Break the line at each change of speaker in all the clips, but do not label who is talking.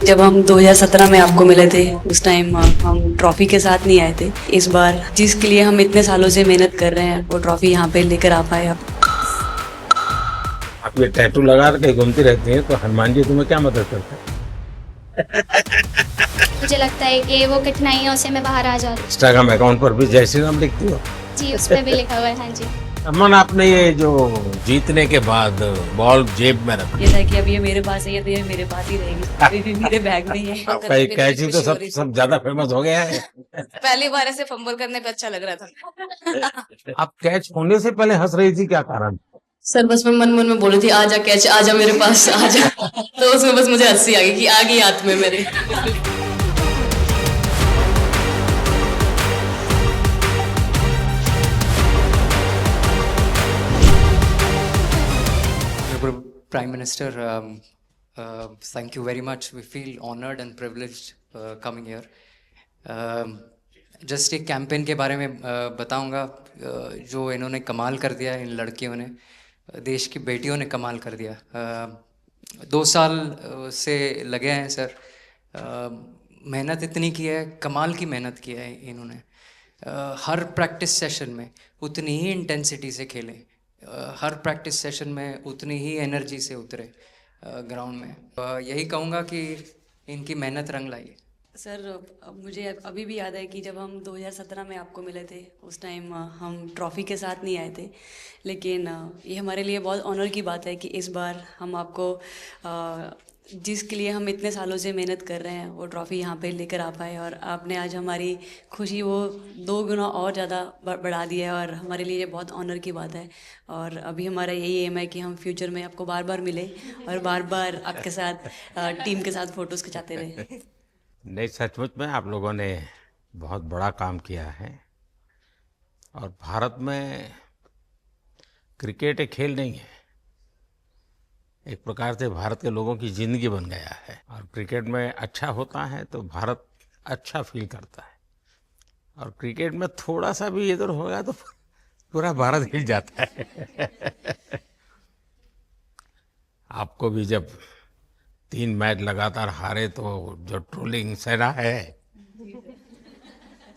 जब हम 2017 में आपको मिले थे उस टाइम हम ट्रॉफी के साथ नहीं आए थे। इस बार जिसके लिए हम इतने सालों से मेहनत कर रहे हैं वो ट्रॉफी यहाँ पे लेकर आ पाए आप।
आप ये टैटू लगा के घूमती रहती हैं तो हनुमान जी तुम्हें क्या मदद करते हैं?
मुझे लगता है कि वो कठिनाइयों से मैं बाहर आ जाती
इंस्टाग्राम अकाउंट पर भी जय श्री राम लिखती हो?
हूँ। जी, उस पर भी लिखा हुआ है। हाँ जी।
अमन, आपने ये जो जीतने के बाद बॉल जेब में रख,
ये था कि अब ये मेरे पास है, ये तो ये मेरे पास ही रहेगी, अभी भी मेरे बैग में ही है।
आपका ये कैची तो सब ज्यादा फेमस हो गया है।
पहली बार ऐसे फंबल करने पे अच्छा लग रहा था।
आप कैच होने से पहले हंस रही थी, क्या कारण?
सर बस मैं मन मन में बोली थी आजा कैच, आजा मेरे पास आजा। तो उसमें बस मुझे हंसी आ गई कि आ गई हाथ में मेरे।
Prime Minister, thank you very much. We feel honored and privileged coming here. Just एक कैंपेन के बारे में बताऊंगा जो इन्होंने कमाल कर दिया, इन लड़कियों ने, देश की बेटियों ने कमाल कर दिया। 2 साल से लगे हैं सर, मेहनत इतनी की है, कमाल की मेहनत की है इन्होंने। हर प्रैक्टिस सेशन में उतनी ही इंटेंसिटी से खेले, हर प्रैक्टिस सेशन में उतनी ही एनर्जी से उतरे ग्राउंड में। यही कहूँगा कि इनकी मेहनत रंग लाई।
सर मुझे अभी भी याद है कि जब हम 2017 में आपको मिले थे उस टाइम हम ट्रॉफी के साथ नहीं आए थे, लेकिन ये हमारे लिए बहुत ऑनर की बात है कि इस बार हम आपको जिसके लिए हम इतने सालों से मेहनत कर रहे हैं वो ट्रॉफ़ी यहाँ पे लेकर आ पाए, और आपने आज हमारी खुशी वो 2 गुना और ज़्यादा बढ़ा दिया है, और हमारे लिए ये बहुत ऑनर की बात है। और अभी हमारा यही एम है कि हम फ्यूचर में आपको बार बार मिले और बार बार आपके साथ टीम के साथ फ़ोटोज़ खिंचाते रहे।
नहीं, सचमुच में आप लोगों ने बहुत बड़ा काम किया है, और भारत में क्रिकेट एक खेल नहीं है, एक प्रकार से भारत के लोगों की ज़िंदगी बन गया है। और क्रिकेट में अच्छा होता है तो भारत अच्छा फील करता है, और क्रिकेट में थोड़ा सा भी इधर होगा तो पूरा भारत हिल जाता है। आपको भी जब 3 मैच लगातार हारे तो जो ट्रोलिंग सेना है,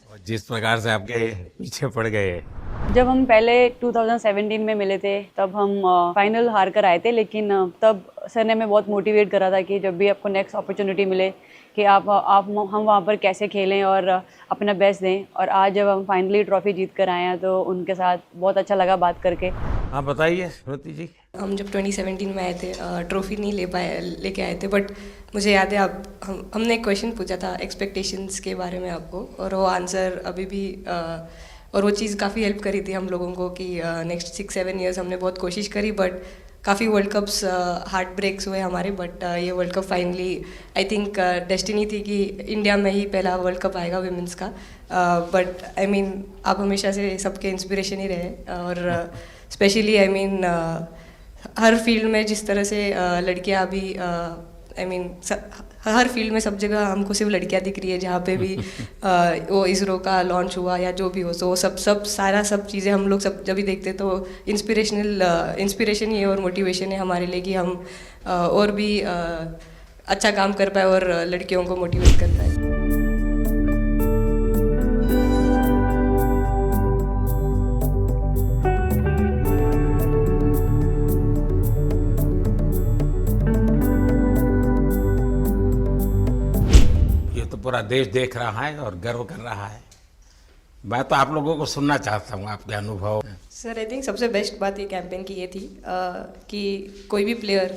और जिस प्रकार से आपके पीछे पड़ गए।
जब हम पहले 2017 में मिले थे तब हम फाइनल हार कर आए थे, लेकिन तब सर ने हमें बहुत मोटिवेट करा था कि जब भी आपको नेक्स्ट अपॉर्चुनिटी मिले कि आप हम वहाँ पर कैसे खेलें और अपना बेस्ट दें। और आज जब हम फाइनली ट्रॉफी जीत कर आए हैं तो उनके साथ बहुत अच्छा लगा बात करके।
हाँ बताइए श्रुति जी।
हम जब 2017 में आए थे ट्रॉफी नहीं लेके आए थे, बट मुझे याद है हमने एक क्वेश्चन पूछा था एक्सपेक्टेशंस के बारे में आपको, और वो आंसर अभी भी और वो चीज़ काफ़ी हेल्प करी थी हम लोगों को कि नेक्स्ट 6-7 ईयर्स हमने बहुत कोशिश करी, बट काफ़ी वर्ल्ड कप्स हार्ट ब्रेक्स हुए हमारे, बट ये world cup finally I think destiny थी कि इंडिया में ही पहला वर्ल्ड कप आएगा विमेंस का। बट आई मीन आप हमेशा से सबके इंस्पिरेशन ही रहे, और specially I mean her field में जिस तरह से लड़कियां अभी आई मीन हर फील्ड में सब जगह हमको सिर्फ लड़कियां दिख रही है, जहाँ पे भी वो इसरो का लॉन्च हुआ या जो भी हो, तो सब चीज़ें हम लोग सब जब भी देखते तो इंस्पिरेशन ही है और मोटिवेशन है हमारे लिए कि हम और भी अच्छा काम कर पाए और लड़कियों को मोटिवेट कर पाए।
पूरा देश देख रहा है और गर्व कर रहा है। मैं तो आप लोगों को सुनना चाहता हूँ आपके अनुभव।
सर आई थिंक सबसे बेस्ट बात ये कैंपेन की ये थी कि कोई भी प्लेयर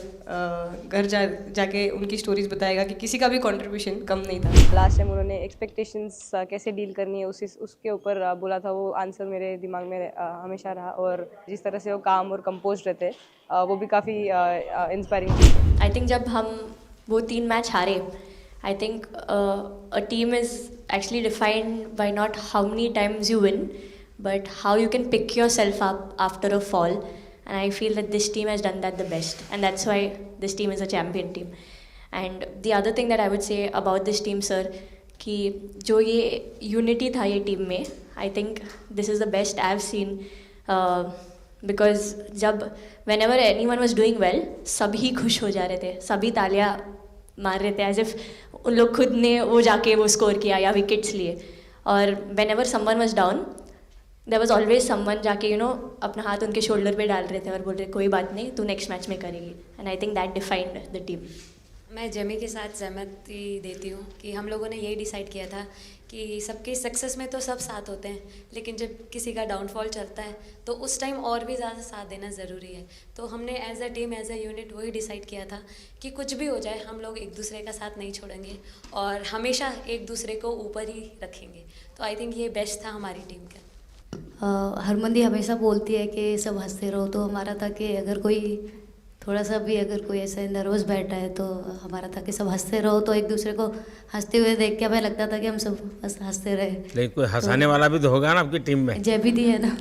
घर जाके उनकी स्टोरीज बताएगा कि किसी का भी कंट्रीब्यूशन कम नहीं था। लास्ट टाइम उन्होंने एक्सपेक्टेशंस कैसे डील करनी है उसके ऊपर बोला था, वो आंसर मेरे दिमाग में हमेशा रहा, और जिस तरह से वो काम और कंपोज रहते वो भी काफ़ी इंस्पायरिंग थी।
आई थिंक जब हम वो 3 मैच हारे, I think a team is actually defined by not how many times you win, but how you can pick yourself up after a fall. And I feel that this team has done that the best, and that's why this team is a champion team. And the other thing that I would say about this team, sir, कि जो ये unity था ये team में, I think this is the best I've seen. Because जब whenever anyone was doing well, सभी खुश हो जा रहे थे, सभी तालियां मार रहे थे, एज इफ उन लोग खुद ने वो जाके वो स्कोर किया या विकेट्स लिए. और whenever someone was down, there was always someone जाके अपना हाथ उनके शोल्डर पे डाल रहे थे और बोल रहे कोई बात नहीं, तू नेक्स्ट मैच में करेगी. And I think that defined the team.
मैं जेमी के साथ सहमति देती हूँ कि हम लोगों ने यही डिसाइड किया था कि सबके सक्सेस में तो सब साथ होते हैं, लेकिन जब किसी का डाउनफॉल चलता है तो उस टाइम और भी ज़्यादा साथ देना ज़रूरी है. तो हमने as a team, as a unit वही डिसाइड किया था कि कुछ भी हो जाए हम लोग एक दूसरे का साथ नहीं छोड़ेंगे और हमेशा एक दूसरे को ऊपर ही रखेंगे. तो आई थिंक ये बेस्ट था हमारी टीम का.
हरमंदी हमेशा बोलती है कि सब हंसते रहो, तो हमारा था कि अगर कोई थोड़ा सा भी अगर कोई ऐसे नर्वस बैठा है तो हमारा था कि सब हंसते रहो, तो एक दूसरे को हंसते हुए देख के हमें लगता था कि हम सब बस हंसते रहे.
लेकिन कोई हंसाने वाला भी तो होगा ना आपकी टीम में.
जयबीदी है ना.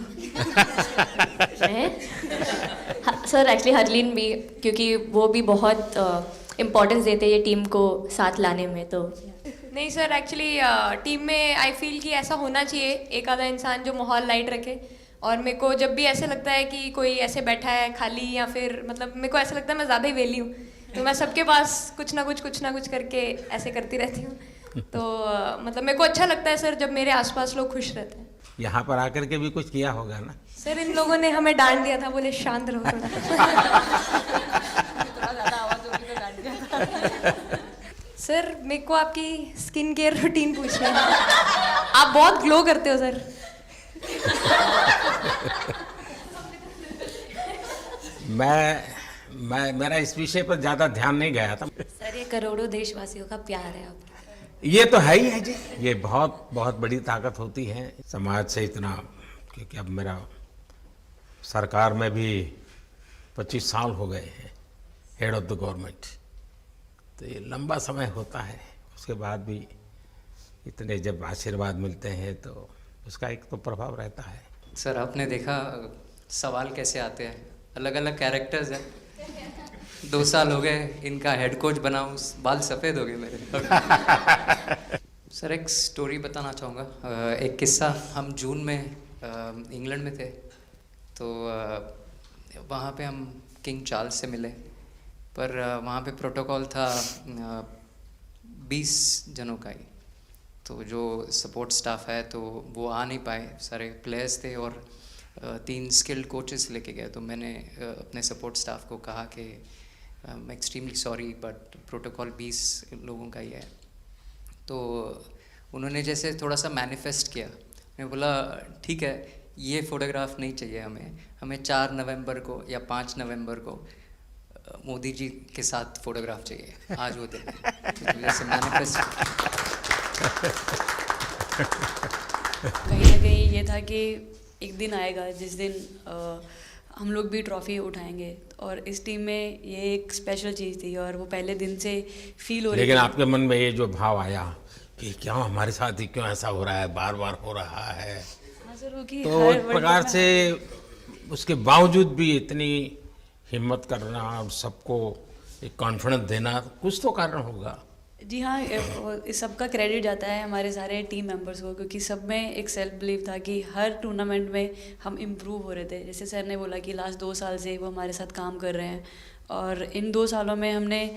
सर एक्चुअली हरलीन भी, क्योंकि वो भी बहुत इम्पोर्टेंस देते हैं ये टीम को साथ लाने में. तो
नहीं सर, एक्चुअली टीम में आई फील कि ऐसा होना चाहिए एक आधा इंसान जो माहौल लाइट रखे. और मेरे को जब भी ऐसे लगता है कि कोई ऐसे बैठा है खाली, या फिर मतलब मेरे को ऐसा लगता है मैं ज़्यादा ही वेली हूँ, तो मैं सबके पास कुछ ना कुछ करके ऐसे करती रहती हूँ. तो मतलब मेरे को अच्छा लगता है सर जब मेरे आसपास लोग खुश रहते हैं.
यहाँ पर आकर के भी कुछ किया होगा ना.
सर इन लोगों ने हमें डांट दिया था, बोले शांत रहो थोड़ा. सर मेरे को आपकी स्किन केयर रूटीन पूछना है. आप बहुत ग्लो करते हो सर.
मैं मेरा इस विषय पर ज़्यादा ध्यान नहीं गया था.
सर ये करोड़ों देशवासियों का प्यार है आपका.
ये तो है ही है जी. ये बहुत बहुत बड़ी ताकत होती है समाज से इतना, क्योंकि अब मेरा सरकार में भी 25 साल हो गए हैं हेड ऑफ द गवर्नमेंट. तो ये लंबा समय होता है. उसके बाद भी इतने जब आशीर्वाद मिलते हैं तो उसका एक तो प्रभाव रहता है.
सर आपने देखा सवाल कैसे आते हैं, अलग अलग कैरेक्टर्स हैं. 2 साल हो गए इनका हेड कोच बनाऊँ, बाल सफ़ेद हो गए मेरे. सर एक स्टोरी बताना चाहूँगा. एक किस्सा. हम जून में इंग्लैंड में थे, तो वहाँ पे हम किंग चार्ल्स से मिले, पर वहाँ पे प्रोटोकॉल था 20 जनों का ही. तो जो सपोर्ट स्टाफ है तो वो आ नहीं पाए, सारे प्लेयर्स थे और 3 स्किल्ड कोचेस लेके गए. तो मैंने अपने सपोर्ट स्टाफ को कहा कि I am extremely sorry but protocol 20 लोगों का ही है. तो उन्होंने जैसे थोड़ा सा मैनिफेस्ट किया. मैं बोला ठीक है, ये फ़ोटोग्राफ नहीं चाहिए हमें 4 नवंबर को या 5 नवंबर को मोदी जी के साथ फ़ोटोग्राफ चाहिए. आज वो दिन तो जैसे मैनिफेस्ट.
कहीं ना कहीं ये था कि एक दिन आएगा जिस दिन हम लोग भी ट्रॉफी उठाएंगे, और इस टीम में ये एक स्पेशल चीज़ थी और वो पहले दिन से फील हो रही थी.
लेकिन आपके मन में ये जो भाव आया कि क्यों हमारे साथ ही क्यों ऐसा हो रहा है, बार बार हो रहा है,
हाँ सर, वो कि
तो
हर
एक
वर्ल्ड
प्रकार
कप
से उसके बावजूद भी इतनी हिम्मत करना और सबको एक कॉन्फिडेंस देना, कुछ तो कारण होगा.
जी हाँ, इस सब का क्रेडिट जाता है हमारे सारे टीम मेंबर्स को, क्योंकि सब में एक सेल्फ बिलीव था कि हर टूर्नामेंट में हम इम्प्रूव हो रहे थे. जैसे सर ने बोला कि लास्ट 2 साल से वो हमारे साथ काम कर रहे हैं, और इन 2 सालों में हमने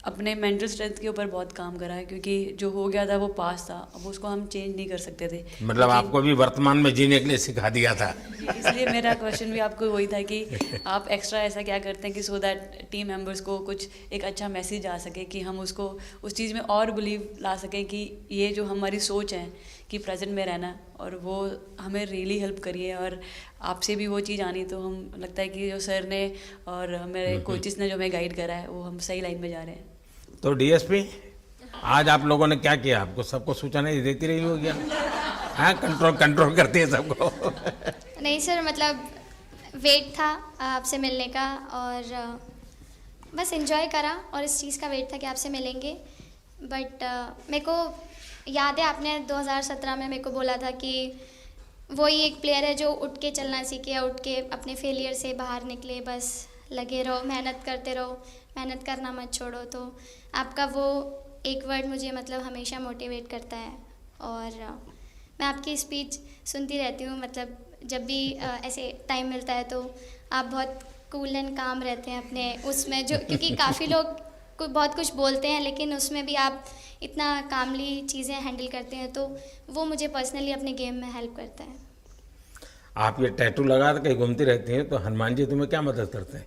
अपने मेंटल स्ट्रेंथ के ऊपर बहुत काम करा है, क्योंकि जो हो गया था वो पास था, अब उसको हम चेंज नहीं कर सकते थे.
मतलब आपको भी वर्तमान में जीने के लिए सिखा दिया था.
इसलिए मेरा क्वेश्चन भी आपको वही था कि आप एक्स्ट्रा ऐसा क्या करते हैं कि सो दैट टीम मेंबर्स को कुछ एक अच्छा मैसेज आ सके, कि हम उसको उस चीज़ में और बिलीव ला सकें कि ये जो हमारी सोच है कि प्रेजेंट में रहना, और वो हमें रियली हेल्प करिए. और आपसे भी वो चीज़ आनी, तो हम लगता है कि जो सर ने और मेरे कोचेस ने जो हमें गाइड करा है वो हम सही लाइन में जा रहे हैं.
तो डीएसपी, आज आप लोगों ने क्या किया? आपको सबको सूचना देती रही होगी, हाँ, कंट्रोल करती है सबको.
नहीं सर, मतलब वेट था आपसे मिलने का, और बस एंजॉय करा, और इस चीज़ का वेट था कि आपसे मिलेंगे. बट मेरे को याद है आपने 2017 में मेरे को बोला था कि वही एक प्लेयर है जो उठ के चलना सीखे, उठ के अपने फेलियर से बाहर निकले, बस लगे रहो, मेहनत करते रहो, मेहनत करना मत छोड़ो. तो आपका वो एक वर्ड मुझे मतलब हमेशा मोटिवेट करता है, और मैं आपकी स्पीच सुनती रहती हूँ. मतलब जब भी ऐसे टाइम मिलता है तो आप बहुत कूल एंड काम रहते हैं अपने उसमें, जो क्योंकि काफ़ी लोग बहुत कुछ बोलते हैं, लेकिन उसमें भी आप इतना कामली चीज़ें हैंडल करते हैं, तो वो मुझे पर्सनली अपने गेम में हेल्प करता है।
आप ये टैटू लगा के कहीं घूमती रहती हैं, तो हनुमान जी तुम्हें क्या मदद करते हैं?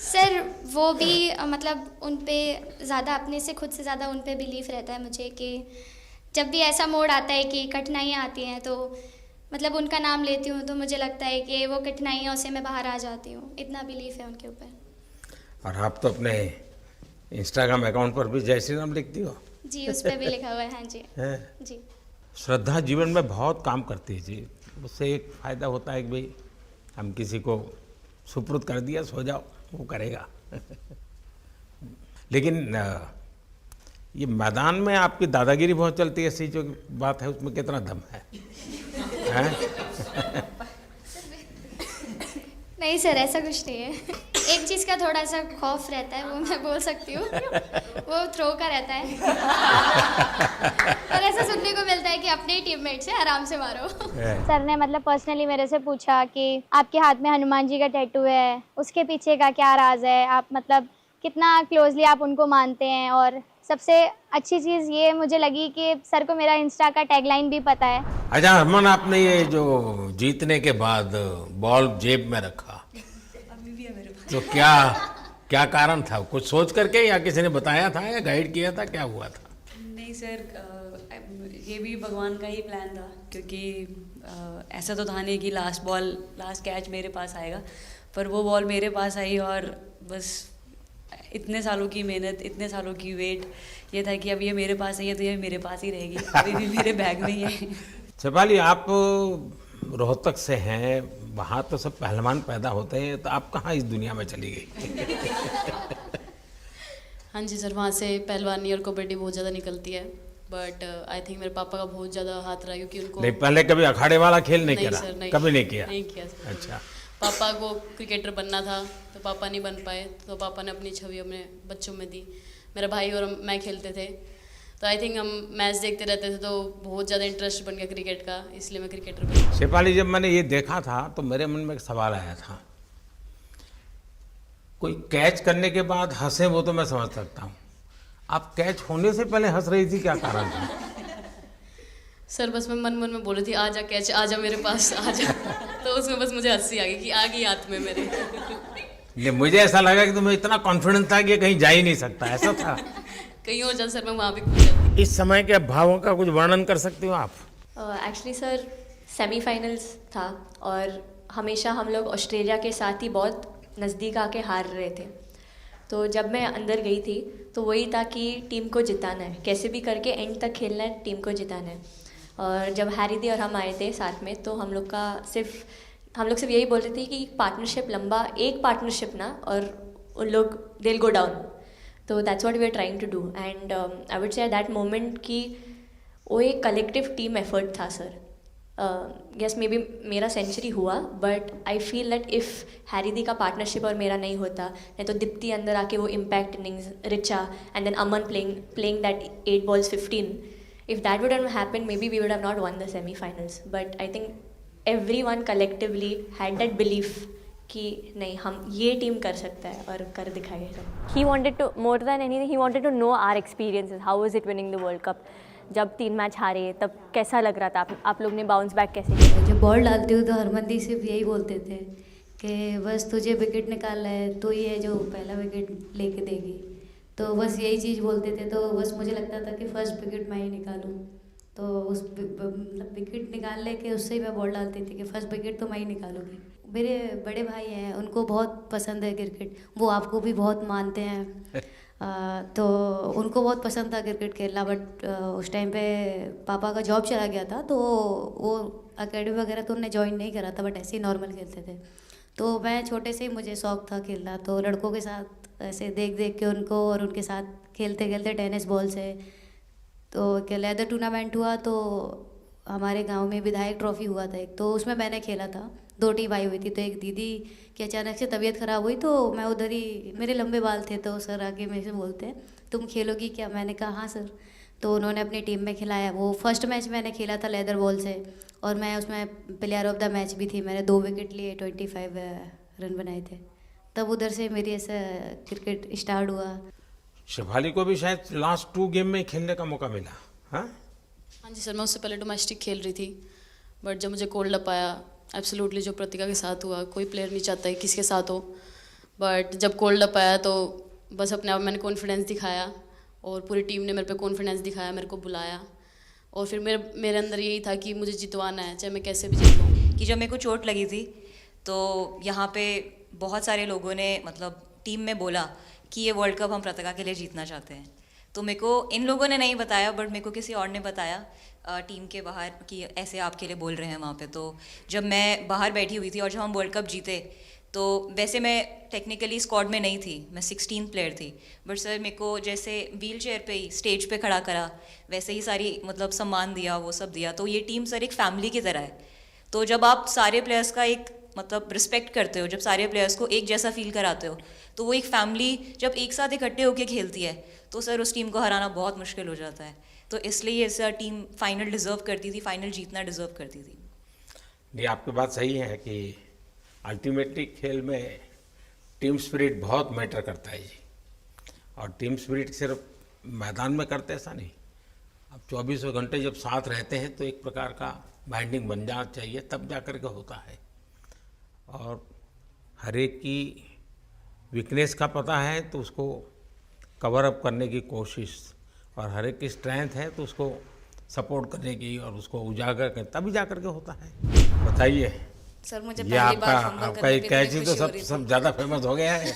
सर वो भी मतलब उन पे ज़्यादा, अपने से खुद से ज़्यादा उन पे बिलीफ रहता है मुझे, कि जब भी ऐसा मोड़ आता है कि कठिनाइयाँ आती हैं, तो मतलब उनका नाम लेती हूँ तो मुझे लगता है कि वो कठिनाइयों से मैं बाहर आ जाती हूँ। इतना बिलीफ है उनके ऊपर।
और आप तो अपने इंस्टाग्राम अकाउंट पर भी जय श्री राम लिखती हो।
जी, उस पर भी लिखा हुआ है। हाँ जी।
है?
जी।
श्रद्धा जीवन में बहुत काम करती है जी। उससे एक फ़ायदा होता है कि भाई हम किसी को सुपुर्द कर दिया, सो जाओ, वो करेगा। लेकिन ये मैदान में आपकी दादागिरी बहुत चलती है, ऐसी जो बात है उसमें कितना दम है? हैं?
नहीं सर, ऐसा कुछ नहीं है। एक चीज़ का थोड़ा सा खौफ रहता है, वो मैं बोल सकती हूँ, वो थ्रो का रहता है। और ऐसा सुनने को मिलता है कि अपने ही टीममेट से आराम से मारो।
सर ने मतलब पर्सनली मेरे से पूछा कि आपके हाथ में हनुमान जी का टैटू है, उसके पीछे का क्या राज है, आप मतलब कितना क्लोजली आप उनको मानते हैं। और सबसे अच्छी चीज़ ये मुझे लगी कि सर को मेरा इंस्टा का टैगलाइन भी पता है।
अच्छा हरमन, आपने ये जो जीतने के बाद बॉल जेब में रखा,
अभी भी है मेरे पास।
तो क्या कारण था? कुछ सोच करके या किसी ने बताया था या गाइड किया था, क्या हुआ था?
नहीं सर, ये भी भगवान का ही प्लान था, क्योंकि ऐसा तो था नहीं कि लास्ट कैच मेरे पास आएगा, पर वो बॉल मेरे पास आई और बस इतने सालों की मेहनत, इतने सालों की वेट, ये था कि अब ये मेरे पास आई है तो ये मेरे पास ही रहेगी, अभी भी मेरे बैग में ही है।
शेफाली, आप रोहतक से हैं, वहाँ तो सब पहलवान पैदा होते हैं, तो आप कहाँ इस दुनिया में चली गई?
हाँ जी सर, वहाँ से पहलवानी और कबड्डी बहुत ज़्यादा निकलती है, बट आई थिंक मेरे पापा का बहुत ज़्यादा हाथ रहा, क्योंकि उनको
नहीं, पहले कभी अखाड़े वाला खेल नहीं
नहीं
करा?
सर, नहीं,
कभी नहीं किया?
नहीं किया सर।
अच्छा।
पापा को क्रिकेटर बनना था तो पापा नहीं बन पाए, तो पापा ने अपनी छवि अपने बच्चों में दी। मेरा भाई और मैं खेलते थे, तो आई थिंक हम मैच देखते रहते थे, तो बहुत ज़्यादा इंटरेस्ट बन गया क्रिकेट का, इसलिए मैं क्रिकेटर बनी।
शेफाली, जब मैंने ये देखा था तो मेरे मन में एक सवाल आया था। कोई कैच करने के बाद हंसे वो तो मैं समझ सकता हूँ, आप कैच होने से पहले हंस रही थी, क्या कारण था?
सर बस मैं मन में बोल रही थी, आजा कैच, आजा मेरे पास, आजा। तो उसमें बस मुझे हंसी आ गई कि आ गई हाथ में मेरे।
ये मुझे ऐसा लगा कि तुम्हें इतना कॉन्फिडेंस था कि ये कहीं जा ही नहीं सकता, ऐसा था?
कहीं और जाता सर, मैं वहाँ भी कूद जाती।
इस समय के भावों का कुछ वर्णन कर सकते हो आप?
एक्चुअली सर सेमीफाइनल्स था, और हमेशा हम लोग ऑस्ट्रेलिया के साथ ही बहुत नज़दीक आके हार रहे थे। तो जब मैं अंदर गई थी तो वही था कि टीम को जिताना है, कैसे भी करके एंड तक खेलना है, टीम को जिताना है। और जब हैरी दी और हम आए थे साथ में, तो हम लोग सिर्फ यही बोल रहे थे कि पार्टनरशिप लंबा, एक पार्टनरशिप ना, और उन लोग दे विल गो डाउन। तो that's what we are trying to do, and I would say that moment कि वो एक कलेक्टिव टीम एफर्ट था सर। यस, मे बी मेरा सेंचुरी हुआ, but I feel that if Harry दी का partnership और मेरा नहीं होता, नहीं तो दीप्ति अंदर आके वो impact innings, Richa and then Aman playing that 8 balls 15, if that would have happened, maybe we would have not won the semi-finals. But I think everyone collectively had that belief कि नहीं, हम ये टीम कर सकता है और कर दिखाएगा।
He wanted to, more than anything, he wanted to know our experiences. How was it winning the World Cup? जब 3 मैच हारे तब कैसा लग रहा था? आप लोग ने बाउंस बैक कैसे किया?
जब बॉल डालती हूँ तो हरमंदी सिर्फ यही बोलते थे कि बस तुझे विकेट निकालना है, तो ही है जो पहला विकेट लेके देगी। तो बस यही चीज़ बोलते थे, तो बस मुझे लगता था कि फर्स्ट विकेट मैं ही निकालूं। तो उस मतलब विकेट निकालने के उससे ही मैं बॉल डालती थी कि फर्स्ट विकेट तो मैं ही निकालूंगी। मेरे बड़े भाई हैं, उनको बहुत पसंद है क्रिकेट, वो आपको भी बहुत मानते हैं। तो उनको बहुत पसंद था क्रिकेट खेलना, बट उस टाइम पे पापा का जॉब चला गया था, तो वो अकेडमी वगैरह तो उन्होंने ज्वाइन नहीं करा था, बट ऐसे ही नॉर्मल खेलते थे। तो मैं छोटे से ही मुझे शौक था खेलना, तो लड़कों के साथ ऐसे देख देख के उनको और उनके साथ खेलते खेलते टेनिस बॉल से, तो क्या लेदर टूर्नामेंट हुआ, तो हमारे गांव में विधायक ट्रॉफी हुआ था एक, तो उसमें मैंने खेला था। 2 टीम आई हुई थी, तो एक दीदी की अचानक से तबीयत ख़राब हुई, तो मैं उधर ही, मेरे लंबे बाल थे, तो सर आके मेरे से बोलते हैं तुम खेलोगी क्या? मैंने कहा हाँ सर। तो उन्होंने अपनी टीम में खिलाया। वो फर्स्ट मैच मैंने खेला था लेदर बॉल से, और मैं उसमें प्लेयर ऑफ द मैच भी थी। मैंने 2 विकेट लिए, 25 रन बनाए थे। तब उधर से मेरी ऐसा क्रिकेट स्टार्ट हुआ।
शेफाली को भी शायद लास्ट 2 गेम में खेलने का मौका मिला। हाँ
हाँ जी सर, मैं उससे पहले डोमेस्टिक खेल रही थी, बट जब मुझे कोल्ड अप आया, एब्सोल्युटली जो प्रतिका के साथ हुआ, कोई प्लेयर नहीं चाहता है किसी के साथ हो, बट जब कोल्ड अप आया तो बस अपने आप मैंने कॉन्फिडेंस दिखाया और पूरी टीम ने मेरे पे कॉन्फिडेंस दिखाया, मेरे को बुलाया और फिर मेरे अंदर यही था कि मुझे जितवाना है, चाहे मैं कैसे भी जीतूँ।
कि जब मेरे को चोट लगी थी तो यहाँ पे बहुत सारे लोगों ने मतलब टीम में बोला कि ये वर्ल्ड कप हम प्रतिका के लिए जीतना चाहते हैं। तो मेरे को इन लोगों ने नहीं बताया, बट मेरे को किसी और ने बताया टीम के बाहर कि ऐसे आपके लिए बोल रहे हैं वहाँ पे। तो जब मैं बाहर बैठी हुई थी और जब हम वर्ल्ड कप जीते, तो वैसे मैं टेक्निकली स्क्वाड में नहीं थी, मैं 16 प्लेयर थी, बट सर मेरे को जैसे व्हील चेयर पे ही स्टेज पे खड़ा करा, वैसे ही सारी मतलब सम्मान दिया, वो सब दिया। तो ये टीम सर एक फैमिली की तरह है। तो जब आप सारे प्लेयर्स का एक मतलब रिस्पेक्ट करते हो, जब सारे प्लेयर्स को एक जैसा फील कराते हो, तो वो एक फैमिली जब एक साथ इकट्ठे होकर खेलती है तो सर उस टीम को हराना बहुत मुश्किल हो जाता है। तो इसलिए सर टीम फाइनल डिज़र्व करती थी, फाइनल जीतना डिज़र्व करती थी।
ये आपकी बात सही है कि अल्टीमेटली खेल में टीम स्पिरिट बहुत मैटर करता है जी। और टीम स्पिरिट सिर्फ मैदान में करते ऐसा नहीं, अब 24 घंटे जब साथ रहते हैं तो एक प्रकार का बाइंडिंग बन जाना चाहिए, तब जा कर के होता है। और हर एक की वीकनेस का पता है तो उसको कवर अप करने की कोशिश, और हर एक की स्ट्रेंथ है तो उसको सपोर्ट करने की और उसको उजागर कर, तभी जा कर के होता है। बताइए
सर, मुझे
ये आपका एक कैच ही तो सब ज़्यादा फेमस हो गया है।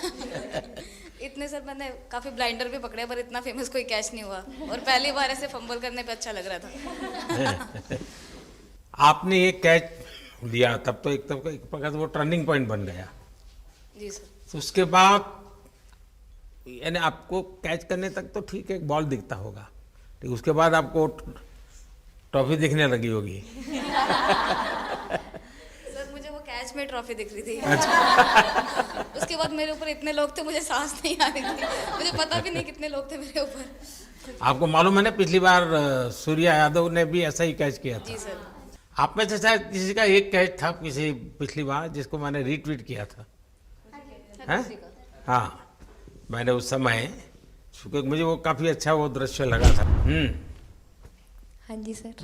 इतने सर मैंने काफ़ी ब्लाइंडर भी पकड़े, पर इतना फेमस कोई कैच नहीं हुआ, और पहली बार ऐसे फंबल करने पे अच्छा लग रहा था।
आपने एक कैच लिया तब तो एक प्रकार से वो टर्निंग पॉइंट बन गया
जी सर।
तो उसके बाद यानी आपको कैच करने तक तो ठीक है, एक बॉल दिखता होगा, ठीक, उसके बाद आपको ट्रॉफी दिखने लगी होगी।
सर मुझे वो कैच में ट्रॉफी दिख रही थी।
अच्छा।
उसके बाद मेरे ऊपर इतने लोग थे, मुझे सांस नहीं आ रही थी, मुझे पता भी नहीं कितने लोग थे मेरे ऊपर।
आपको मालूम है ना, पिछली बार सूर्या यादव ने भी ऐसा ही कैच किया था।
जी सर।
आप में से शायद किसी का एक कैच था किसी पिछली बार जिसको मैंने रीट्वीट किया था, हैं? हाँ, मैंने उस समय, क्योंकि मुझे वो काफ़ी अच्छा वो दृश्य लगा था।
हाँ जी सर।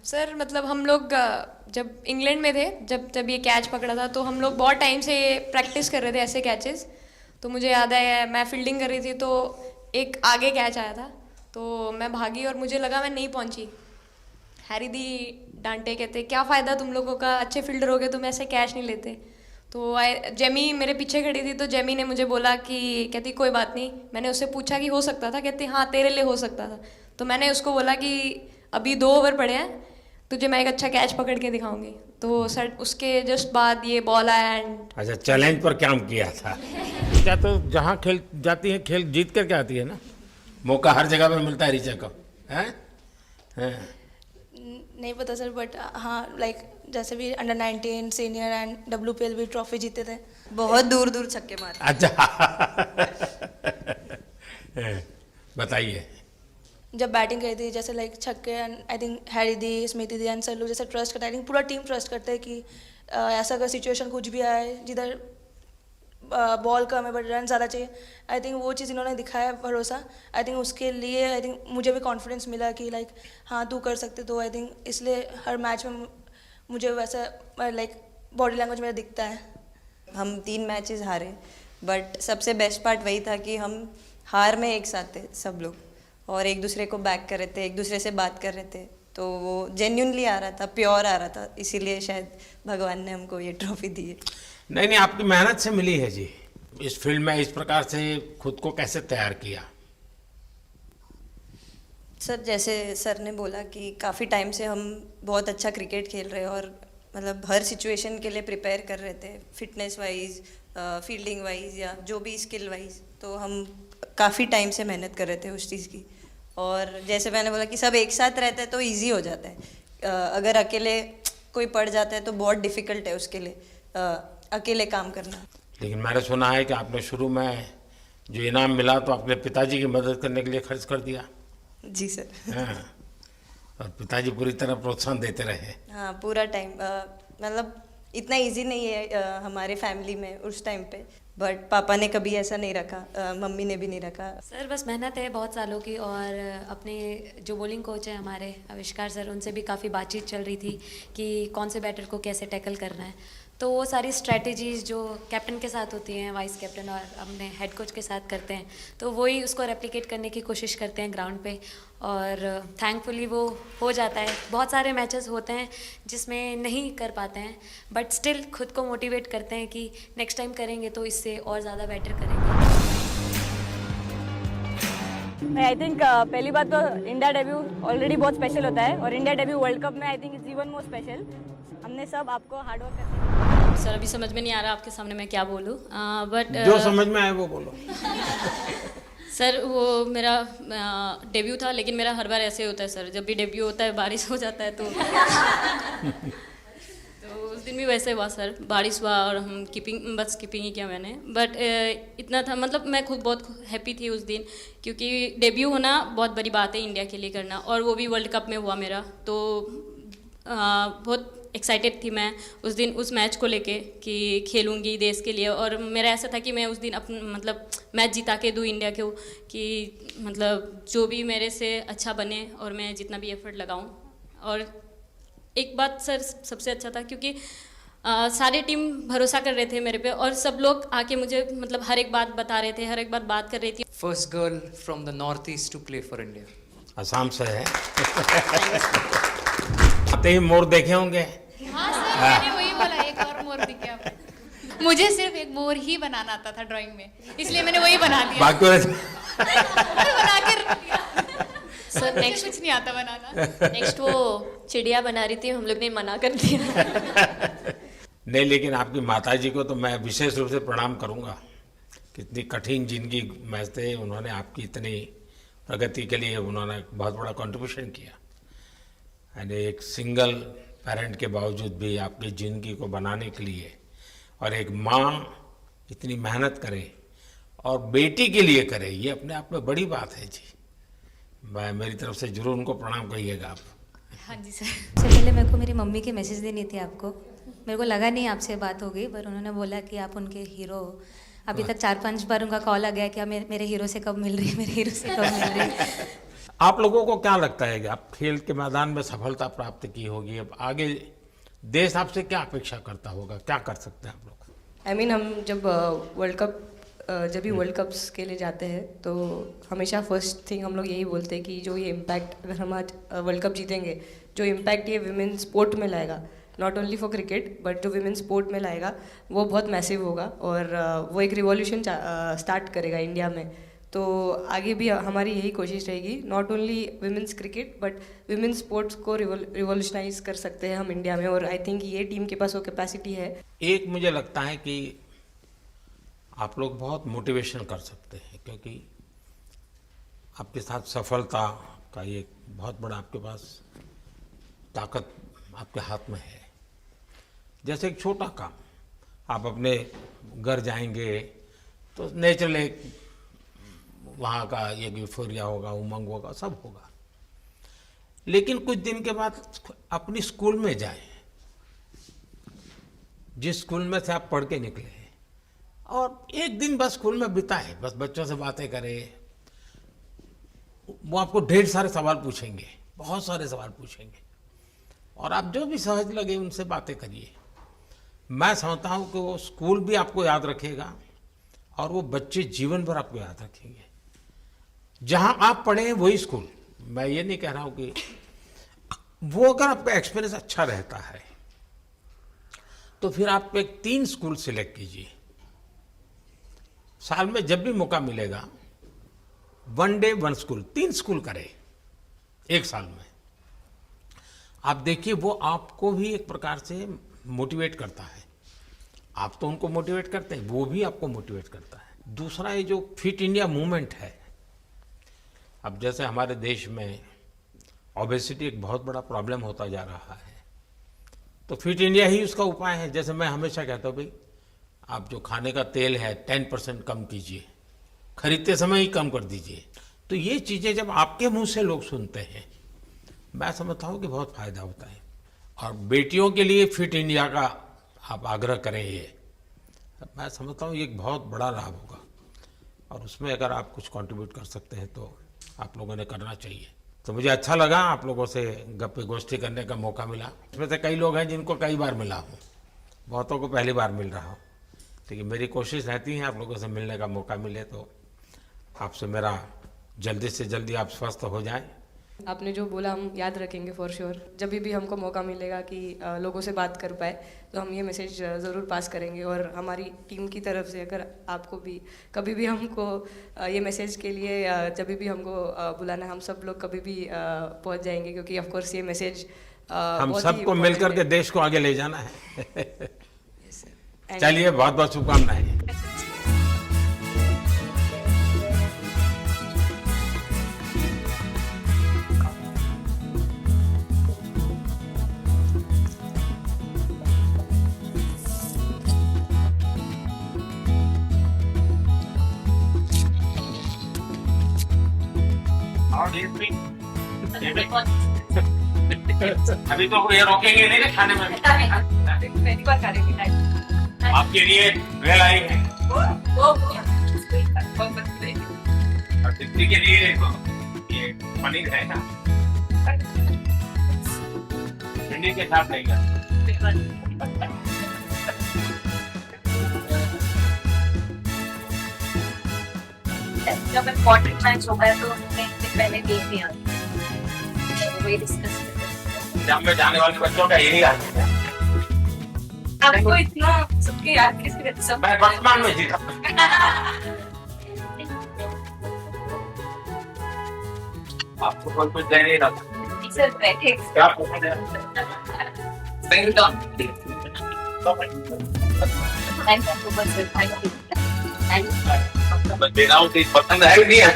सर मतलब हम लोग जब इंग्लैंड में थे, जब ये कैच पकड़ा था, तो हम लोग बहुत टाइम से प्रैक्टिस कर रहे थे ऐसे कैचेस। तो मुझे याद है मैं फील्डिंग कर रही थी तो एक आगे कैच आया था, तो मैं भागी और मुझे लगा मैं नहीं पहुंची। हैरी दी डांटे, कहते क्या फ़ायदा तुम लोगों का, अच्छे फील्डर हो गए, तुम ऐसे कैच नहीं लेते। तो जेमी मेरे पीछे खड़ी थी, तो जेमी ने मुझे बोला कि, कहती कोई बात नहीं। मैंने उससे पूछा कि हो सकता था, कहती हाँ तेरे लिए हो सकता था। तो मैंने उसको बोला कि अभी 2 ओवर पड़े हैं, तुझे मैं एक अच्छा कैच पकड़ के दिखाऊंगी। तो सर उसके जस्ट बाद ये बॉल आया एंड।
अच्छा, चैलेंज पर काम किया था क्या? तो जहाँ खेल जाती है, खेल जीत करके आती है ना, मौका हर जगह में मिलता है ऋचा को, हैं?
नहीं पता सर, बट हाँ लाइक जैसे भी अंडर 19 सीनियर एंड WPL भी ट्रॉफी जीते थे,
बहुत दूर दूर छक्के मारे।
अच्छा। बताइए।
जब बैटिंग करी थी, जैसे लाइक छक्के, and I think Harry the, Smriti the and sir लोग जैसे ट्रस्ट करते हैं, आई थिंक पूरा टीम ट्रस्ट करते हैं कि ऐसा अगर सिचुएशन कुछ भी आए जिधर बॉल कम है बट रन ज़्यादा चाहिए, आई थिंक वो चीज़ इन्होंने दिखाया भरोसा। आई थिंक उसके लिए आई थिंक मुझे भी कॉन्फिडेंस मिला कि लाइक हाँ तू कर सकते। तो आई थिंक इसलिए हर मैच में मुझे वैसा लाइक बॉडी लैंग्वेज मेरा दिखता है।
हम 3 मैचेस हारे, बट सबसे बेस्ट पार्ट वही था कि हम हार में एक साथ थे सब लोग, और एक दूसरे को बैक कर रहे थे, एक दूसरे से बात कर रहे थे। तो वो जेन्युइनली आ रहा था, प्योर आ रहा था, इसीलिए शायद भगवान ने हमको ये ट्रॉफी दी है।
नहीं, आपकी मेहनत से मिली है जी। इस फील्ड में इस प्रकार से खुद को कैसे तैयार किया?
सर जैसे सर ने बोला कि काफ़ी टाइम से हम बहुत अच्छा क्रिकेट खेल रहे हैं, और मतलब हर सिचुएशन के लिए प्रिपेयर कर रहे थे, फिटनेस वाइज, फील्डिंग वाइज या जो भी स्किल वाइज। तो हम काफ़ी टाइम से मेहनत कर रहे थे उस चीज़ की। और जैसे मैंने बोला कि सब एक साथ रहते हैं तो इजी हो जाता है, अगर अकेले कोई पड़ जाता है तो बहुत डिफ़िकल्ट है उसके लिए अकेले काम करना।
लेकिन मैंने सुना है कि आपने शुरू में जो इनाम मिला तो अपने पिताजी की मदद करने के लिए खर्च कर दिया।
जी सर।
हाँ, और पिताजी पूरी तरह प्रोत्साहन देते रहे।
हाँ, पूरा टाइम मतलब
इतना इजी नहीं है हमारे फैमिली में उस टाइम पे, बट पापा ने कभी ऐसा नहीं रखा, मम्मी ने भी नहीं रखा।
सर बस मेहनत है बहुत सालों की, और अपने जो बॉलिंग कोच है हमारे आविष्कार सर, उनसे भी काफ़ी बातचीत चल रही थी कि कौन से बैटर को कैसे टैकल करना है। तो वो सारी स्ट्रैटेजीज़ जो कैप्टन के साथ होती हैं, वाइस कैप्टन और अपने हेड कोच के साथ करते हैं, तो वही उसको रेप्लिकेट करने की कोशिश करते हैं ग्राउंड पे, और थैंकफुली वो हो जाता है। बहुत सारे मैचेस होते हैं जिसमें नहीं कर पाते हैं, बट स्टिल खुद को मोटिवेट करते हैं कि नेक्स्ट टाइम करेंगे तो इससे और ज़्यादा बेटर करेंगे।
आई थिंक पहली बात तो इंडिया डेब्यू ऑलरेडी बहुत स्पेशल होता है, और इंडिया डेब्यू वर्ल्ड कप में I think it's even more special. हमने सब आपको हार्ड वर्क करते
सर अभी समझ में नहीं आ रहा आपके सामने मैं क्या बोलूँ, बट
जो समझ में आए वो बोलो।
सर वो मेरा डेब्यू था, लेकिन मेरा हर बार ऐसे होता है सर, जब भी डेब्यू होता है बारिश हो जाता है तो उस दिन भी वैसे हुआ सर, बारिश हुआ और हम बस कीपिंग ही किया मैंने, बट इतना था, मतलब मैं खुद बहुत हैप्पी थी उस दिन, क्योंकि डेब्यू होना बहुत बड़ी बात है इंडिया के लिए करना, और वो भी वर्ल्ड कप में हुआ मेरा, तो बहुत एक्साइटेड थी मैं उस दिन उस मैच को लेके कि खेलूंगी देश के लिए, और मेरा ऐसा था कि मैं उस दिन मतलब मैच जिता के दूँ इंडिया को, कि मतलब जो भी मेरे से अच्छा बने और मैं जितना भी एफर्ट लगाऊं। और एक बात सर सबसे अच्छा था क्योंकि सारी टीम भरोसा कर रहे थे मेरे पे, और सब लोग आके मुझे मतलब हर एक बात बता रहे थे, हर एक बात कर रही थी।
First girl from the north east to play for India.
Assam से है। आते ही मोर देखे होंगे।
हाँ सर, मैंने वही बोला, एक और मोर दिखे आपको। मुझे सिर्फ एक मोर ही बनाना आता था ड्राइंग में, इसलिए मैंने वही बना दिया।
बाकी
बना के रख दिया।
सर नेक्स्ट
कुछ नहीं आता बनाना।
नेक्स्ट वो चिड़िया बना रही थी, हम लोग ने मना कर दिया।
नहीं, लेकिन आपकी माताजी को तो मैं विशेष रूप से प्रणाम करूंगा। कितनी कठिन जिंदगी में थे, उन्होंने आपकी इतनी प्रगति के लिए उन्होंने बहुत बड़ा कंट्रीब्यूशन किया। यानी एक सिंगल पेरेंट के बावजूद भी आपकी ज़िंदगी को बनाने के लिए, और एक माँ इतनी मेहनत करे और बेटी के लिए करे, ये अपने आप में बड़ी बात है जी। मैं मेरी तरफ से जरूर उनको प्रणाम कहिएगा आप।
हाँ जी सर। सबसे पहले मेरे को मेरी मम्मी की मैसेज देनी थी आपको। मेरे को लगा नहीं आपसे बात हो गई, पर उन्होंने बोला कि आप उनके हीरो हो। अभी तक 4-5 बार उनका कॉल आ गया कि आप मेरे हीरो से कब मिल रही है, मेरे हीरो से कब मिल रही है।
आप लोगों को क्या लगता है कि आप खेल के मैदान में सफलता प्राप्त की होगी, अब आगे देश आपसे क्या अपेक्षा करता होगा, क्या कर सकते हैं आप लोग?
हम जब वर्ल्ड कप्स के लिए जाते हैं तो हमेशा फर्स्ट थिंग हम लोग यही बोलते हैं कि जो ये इम्पैक्ट, अगर हम आज वर्ल्ड कप जीतेंगे, जो इम्पैक्ट ये विमेन स्पोर्ट में लाएगा, not only for cricket but जो विमेन स्पोर्ट में लाएगा, वो बहुत मैसिव होगा, और वो एक रिवॉल्यूशन स्टार्ट करेगा इंडिया में। तो आगे भी हमारी यही कोशिश रहेगी, not only women's cricket but women sports को रिवॉल्यूशनाइज कर सकते हैं हम इंडिया में, और आई थिंक ये टीम के पास वो कैपेसिटी है।
एक मुझे लगता है कि आप लोग बहुत मोटिवेशन कर सकते हैं, क्योंकि आपके साथ सफलता का ये बहुत बड़ा आपके पास ताकत आपके हाथ में है। जैसे एक छोटा काम, आप अपने घर जाएंगे तो नेचुरली वहाँ का एक यूफोरिया होगा, उमंग होगा, सब होगा, लेकिन कुछ दिन के बाद अपनी स्कूल में जाएं, जिस स्कूल में से आप पढ़ के निकले हैं, और एक दिन बस स्कूल में बिताएं, बस बच्चों से बातें करें। वो आपको ढेर सारे सवाल पूछेंगे, बहुत सारे सवाल पूछेंगे, और आप जो भी सहज लगे उनसे बातें करिए। मैं समझता हूँ कि वो स्कूल भी आपको याद रखेगा, और वो बच्चे जीवन भर आपको याद रखेंगे। जहाँ आप पढ़े हैं वही स्कूल, मैं ये नहीं कह रहा हूँ कि वो, अगर आपका एक्सपीरियंस अच्छा रहता है तो फिर आप एक 3 स्कूल सिलेक्ट कीजिए। साल में जब भी मौका मिलेगा, 1 डे 1 स्कूल, 3 स्कूल करें एक साल में। आप देखिए, वो आपको भी एक प्रकार से मोटिवेट करता है। आप तो उनको मोटिवेट करते हैं, वो भी आपको मोटिवेट करता है। दूसरा, ये जो फिट इंडिया मूवमेंट है, अब जैसे हमारे देश में ओबेसिटी एक बहुत बड़ा प्रॉब्लम होता जा रहा है, तो फिट इंडिया ही उसका उपाय है। जैसे मैं हमेशा कहता हूँ, भाई आप जो खाने का तेल है 10% कम कीजिए, खरीदते समय ही कम कर दीजिए। तो ये चीज़ें जब आपके मुंह से लोग सुनते हैं, मैं समझता हूँ कि बहुत फ़ायदा होता है। और बेटियों के लिए फिट इंडिया का आप आग्रह करें ये, मैं समझता हूँ ये एक बहुत बड़ा लाभ होगा और उसमें अगर आप कुछ कंट्रीब्यूट कर सकते हैं तो आप लोगों ने करना चाहिए। तो मुझे अच्छा लगा आप लोगों से गप्पे गोष्ठी करने का मौका मिला। इसमें से कई लोग हैं जिनको कई बार मिला हूँ, बहुतों को पहली बार मिल रहा हूँ, लेकिन मेरी कोशिश रहती है आप लोगों से मिलने का मौका मिले तो आपसे मेरा जल्दी से जल्दी आप स्वस्थ हो जाएं।
आपने जो बोला हम याद रखेंगे फॉर श्योर। जब भी हमको मौका मिलेगा कि लोगों से बात कर पाए तो हम ये मैसेज ज़रूर पास करेंगे। और हमारी टीम की तरफ से अगर आपको भी कभी भी हमको ये मैसेज के लिए जब भी हमको बुलाना, हम सब लोग कभी भी पहुंच जाएंगे, क्योंकि ऑफ कोर्स ये मैसेज
हम सबको मिलकर के देश को आगे ले जाना है। चलिए, बहुत बहुत शुभकामनाएं। अभी तो ये रोकेंगे नहीं ना खाने में।
पहली बार खा रहे हैं।
आपके लिए वेल आई है और दिल्ली के लिए ये पनीर है ना, भिंडी के साथ नहीं
जब इम्पोर्टेंट मैच होगा है तो हमें इससे पहले गेम नहीं आती, वही डिस्कस
जब में जाने वाले बच्चों का यही हाल है।
आपको इतना सबके याद कैसे रहते सब?
मैं वर्तमान में जीता। आपको कोई कुछ दे नहीं रहा।
सर बैठे
क्या पूछा दे
थैंक यू बस थैंक यू।
मैं दे रहा हूँ तो पसंद है नहीं है।